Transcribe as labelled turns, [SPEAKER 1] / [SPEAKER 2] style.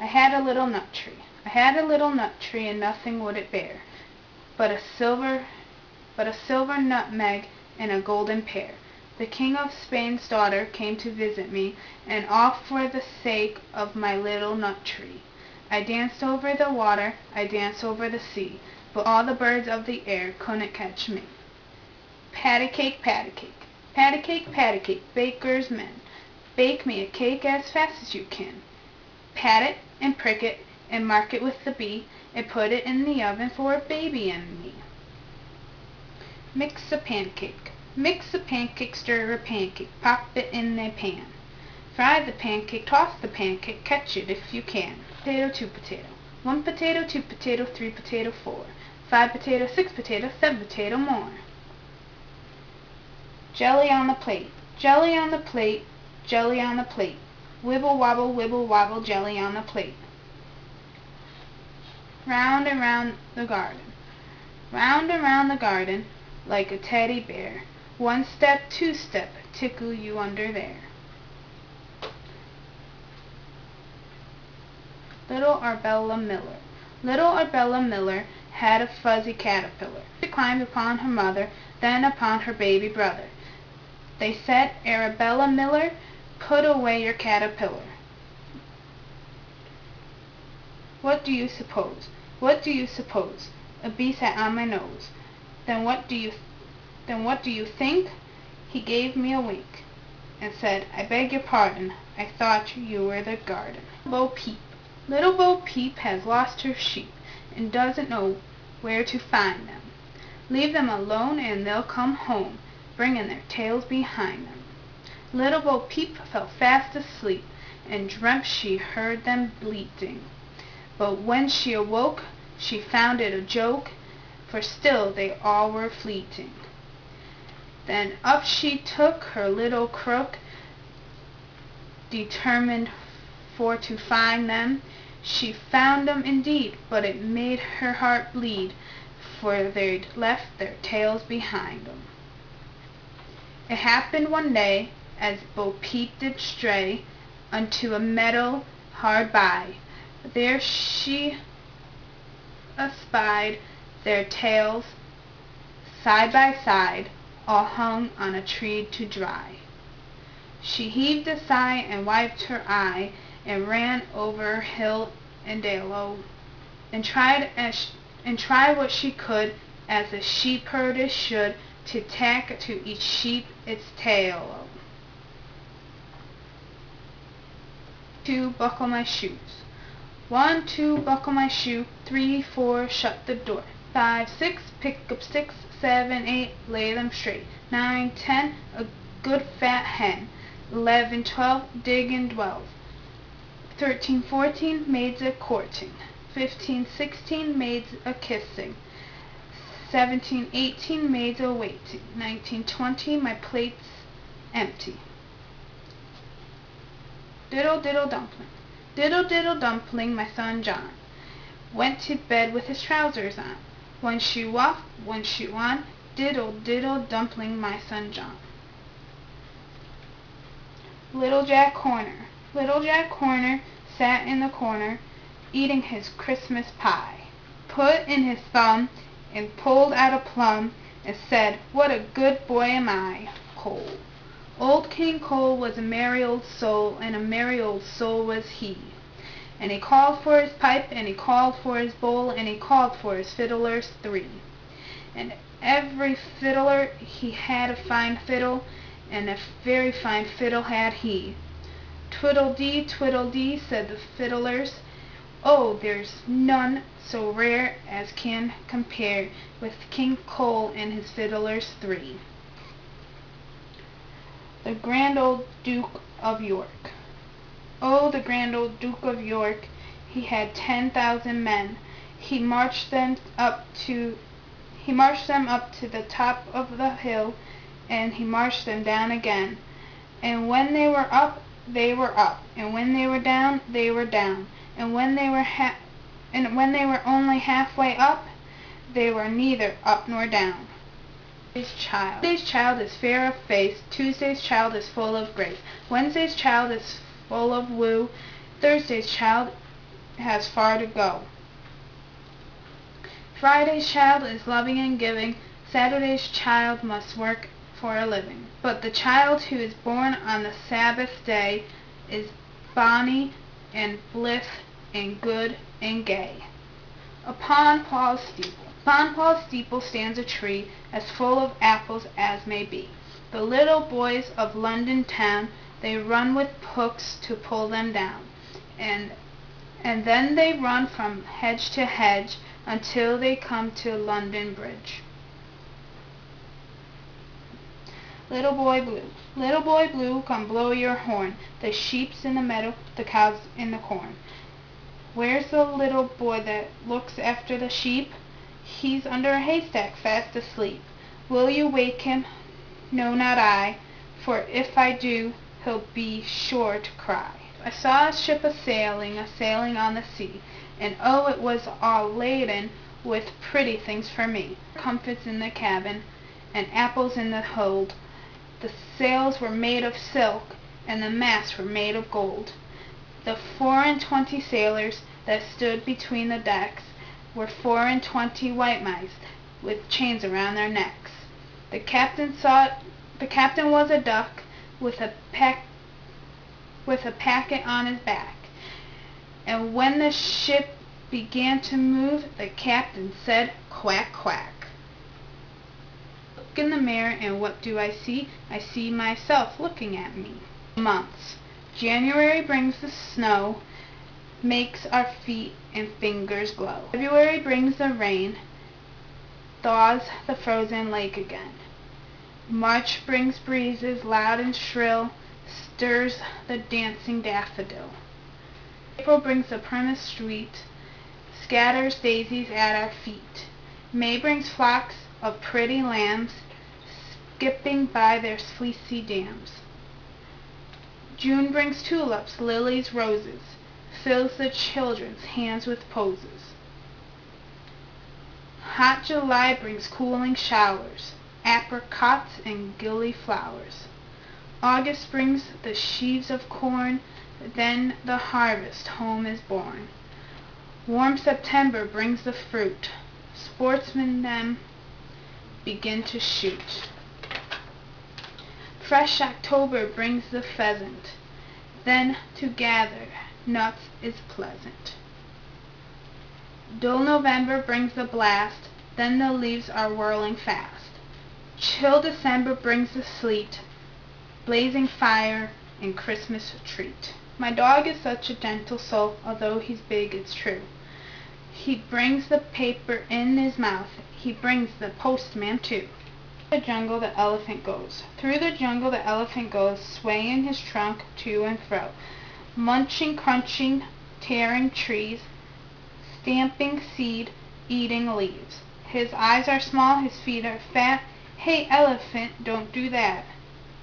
[SPEAKER 1] I had a little nut tree. I had a little nut tree, and nothing would it bear but a silver nutmeg and a golden pear. The King of Spain's daughter came to visit me, and all for the sake of my little nut tree. I danced over the water, I danced over the sea, but all the birds of the air couldn't catch me. Patty cake, patty cake, patty cake, patty cake, baker's man, bake me a cake as fast as you can. Pat it and prick it and mark it with the B, and put it in the oven for a baby and me. Mix a pancake, stir a pancake, pop it in a pan. Fry the pancake, toss the pancake, catch it if you can. Potato, 2 potato, 1 potato, 2 potato, 3 potato, 4, 5 potato, 6 potato, 7 potato more. Jelly on the plate, jelly on the plate, jelly on the plate. Wibble wobble, jelly on the plate. Round and round the garden, round and round the garden, like a teddy bear. 1 step, 2 step, tickle you under there. Little Arbella Miller. Little Arbella Miller had a fuzzy caterpillar. She climbed upon her mother, then upon her baby brother. They said, Arabella Miller, put away your caterpillar. What do you suppose? What do you suppose? A bee sat on my nose. Then what do you think? He gave me a wink, and said, I beg your pardon, I thought you were the garden. Bo Peep. Little Bo Peep has lost her sheep, and doesn't know where to find them. Leave them alone and they'll come home, bringing their tails behind them. Little Bo Peep fell fast asleep, and dreamt she heard them bleating. But when she awoke, she found it a joke, for still they all were fleeting. Then up she took her little crook, determined for to find them. She found them indeed, but it made her heart bleed, for they'd left their tails behind them. It happened one day, as Bo Peep did stray unto a meadow hard by, there she espied their tails side by side, all hung on a tree to dry. She heaved a sigh and wiped her eye, and ran over hill and dale, and tried what she could, as a shepherdess should, to tack to each sheep its tail. 2, buckle my shoes. 1, 2, buckle my shoe. 3, 4, shut the door. 5, 6, pick up sticks. 7, 8, lay them straight. 9, 10, a good fat hen. 11, 12, dig and dwell. 13, 14, maids a courting. 15, 16, maids a kissing. 17, 18, maids a waiting. 19, 20, my plate's empty. Diddle diddle dumpling. Diddle diddle dumpling, my son John went to bed with his trousers on. One shoe off, one shoe on. Diddle diddle dumpling, my son John. Little Jack Horner. Little Jack Horner sat in the corner, eating his Christmas pie. Put in his thumb and pulled out a plum, and said, what a good boy am I, Cole. Old King Cole was a merry old soul, and a merry old soul was he. And he called for his pipe, and he called for his bowl, and he called for his fiddlers 3. And every fiddler he had a fine fiddle, and a very fine fiddle had he. Twiddle-dee, said the fiddlers, oh, there's none so rare as can compare with King Cole and his fiddlers 3. The grand old Duke of York. Oh, the grand old Duke of York, he had 10,000 men. He marched them up to the top of the hill, and he marched them down again. And when they were up, they were up, and when they were down, they were down, and when they were only halfway up, they were neither up nor down. Monday's child is fair of face, Tuesday's child is full of grace, Wednesday's child is full of woo, Thursday's child has far to go. Friday's child is loving and giving, Saturday's child must work for a living. But the child who is born on the Sabbath day is bonny and blithe and good and gay. Upon Paul's steeple stands a tree as full of apples as may be. The little boys of London town, they run with hooks to pull them down, and then they run from hedge to hedge until they come to London Bridge. Little boy blue, come blow your horn, the sheep's in the meadow, the cow's in the corn. Where's the little boy that looks after the sheep? He's under a haystack fast asleep. Will you wake him? No, not I, for if I do, he'll be sure to cry. I saw a ship a-sailing on the sea, and oh, it was all laden with pretty things for me. Comforts in the cabin, and apples in the hold. The sails were made of silk, and the masts were made of gold. The 24 sailors that stood between the decks were 24 white mice, with chains around their necks. The captain was a duck with a packet on his back, and when the ship began to move, the captain said, "Quack, quack." Look in the mirror, and what do I see? I see myself looking at me. Months. January brings the snow, makes our feet and fingers glow. February brings the rain, thaws the frozen lake again. March brings breezes loud and shrill, stirs the dancing daffodil. April brings the primest sweet, scatters daisies at our feet. May brings flocks of pretty lambs, skipping by their fleecy dams. June brings tulips, lilies, roses, fills the children's hands with posies. Hot July brings cooling showers, apricots and gilliflowers. August brings the sheaves of corn, then the harvest home is born. Warm September brings the fruit, sportsmen then begin to shoot. Fresh October brings the pheasant, then to gather nuts is pleasant. Dull November brings the blast, then the leaves are whirling fast. Chill December brings the sleet, blazing fire and Christmas treat. My dog is such a gentle soul, although he's big, it's true. He brings the paper in his mouth, he brings the postman too. Through the jungle the elephant goes. Through the jungle the elephant goes, swaying his trunk to and fro, munching, crunching, tearing trees, stamping seed, eating leaves. His eyes are small, his feet are fat. Hey, elephant, don't do that.